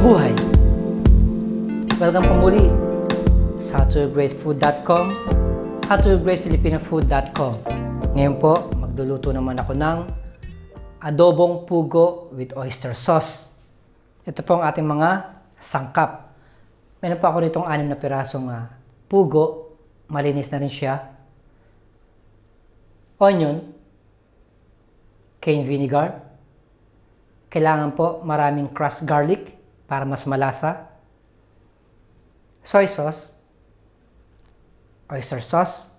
Mabuhay! Welcome po muli sa howtogreatfood.com, howtogreatfilipinofood.com. Ngayon po, magluluto naman ako ng adobong pugo with oyster sauce. Ito po ang ating mga sangkap. Meron pa ako nitong 6 na pirasong pugo. Malinis na rin siya. Onion, cane vinegar. Kailangan po maraming crushed garlic para mas malasa. Soy sauce, oyster sauce,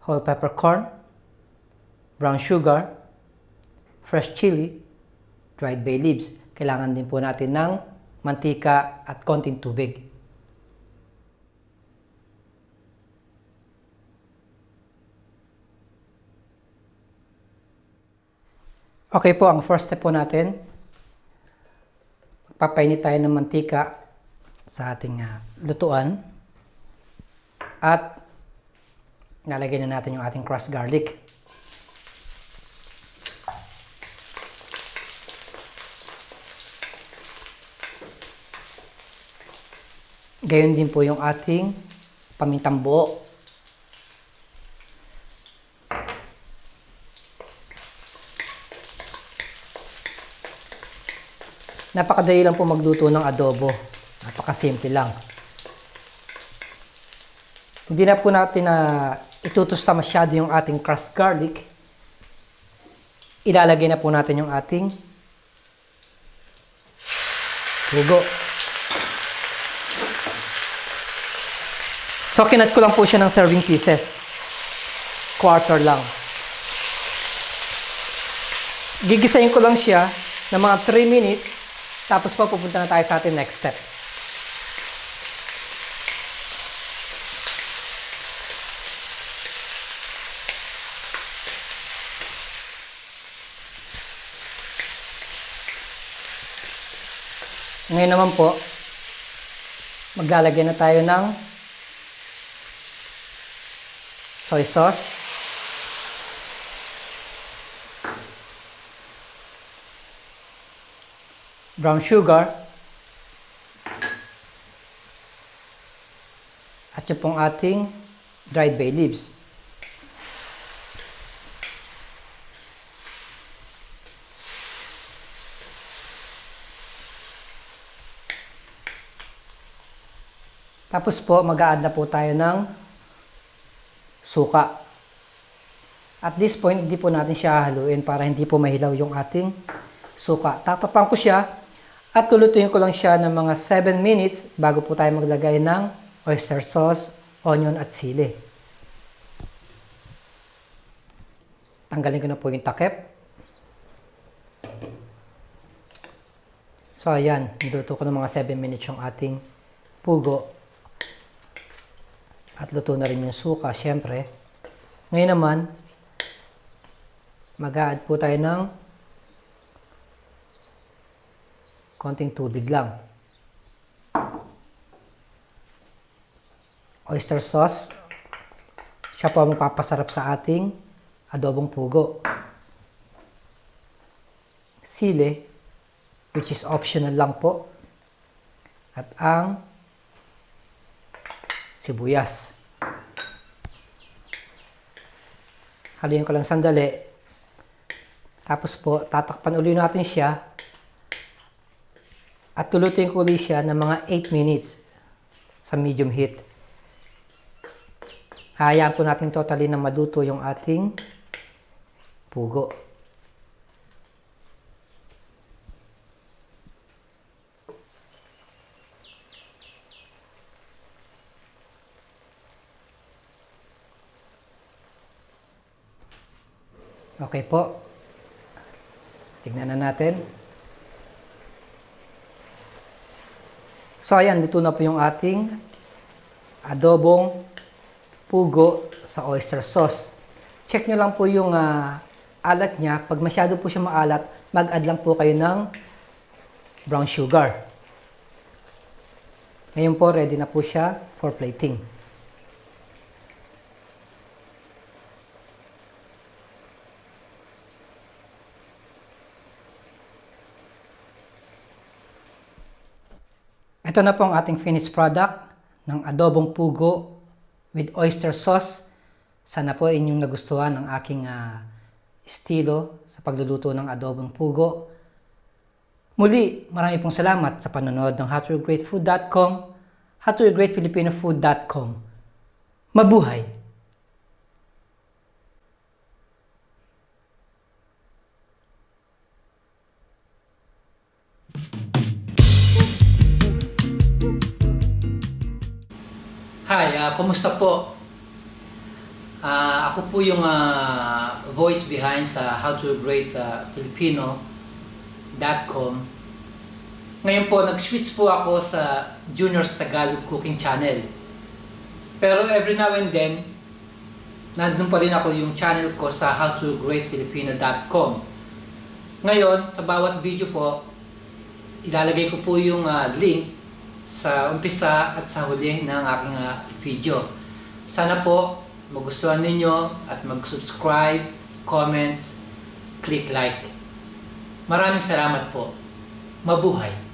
whole peppercorn, brown sugar, fresh chili, dried bay leaves. Kailangan din po natin ng mantika at konting tubig. Okay po, ang first step po natin, papainit tayo ng mantika sa ating lutuan at nalagay na natin yung ating crushed garlic. Gayon din po yung ating pamintang buo. Napakadali lang po magluto ng adobo. Napakasimple lang. Hindi na po natin itutusta masyado yung ating crushed garlic. Ilalagay na po natin yung ating pugo. So, kinat ko lang po siya ng serving pieces. Quarter lang. Gigisayin ko lang siya ng mga 3 minutes. Tapos po, pupunta na tayo sa ating next step. Ngayon naman po, maglalagay na tayo ng soy sauce, brown sugar, at yung pong ating dried bay leaves. Tapos po, mag-a-add na po tayo ng suka. At this point, hindi po natin siya haluin para hindi po mahilaw yung ating suka. Tatapang ko siya at lulutuin ko lang siya ng mga 7 minutes bago po tayo maglagay ng oyster sauce, onion at sili. Tanggalin ko na po yung takip. So ayan, niluto ko ng mga 7 minutes yung ating pugo. At luto na rin yung suka, syempre. Ngayon naman, mag-a-add po tayo ng konting tubig lang. Oyster sauce, siya po ang magpapasarap sa ating adobong pugo. Sili, which is optional lang po. At ang sibuyas. Haluin ko lang sandali. Tapos po, tatakpan ulit natin siya. At lulutuin ko ulit siya ng mga 8 minutes sa medium heat. Hayaan po natin totally na maluto yung ating pugo. Okay po. Tignan na natin. So ayan, dito na po yung ating adobong pugo sa oyster sauce. Check nyo lang po yung alat niya. Pag masyado po siya maalat, mag-add lang po kayo ng brown sugar. Ngayon po, ready na po siya for plating. Ito na po ang ating finished product ng Adobong Pugo with oyster sauce. Sana po inyong nagustuhan ang aking estilo sa pagluluto ng Adobong Pugo. Muli, marami pong salamat sa panonood ng howtoyogreatfood.com, howtoyogreatfilipinofood.com. Mabuhay! Hi, kumusta po? Ako po yung voice behind sa howtoyogreatfilipino.com. Ngayon po, nag-switch po ako sa Junior's Tagalog Cooking Channel. Pero every now and then, nandun pa rin ako yung channel ko sa howtoyogreatfilipino.com. Ngayon, sa bawat video po, ilalagay ko po yung link sa umpisa at sa huli ng aking video. Sana po magustuhan ninyo at mag-subscribe, comments, click like. Maraming salamat po. Mabuhay!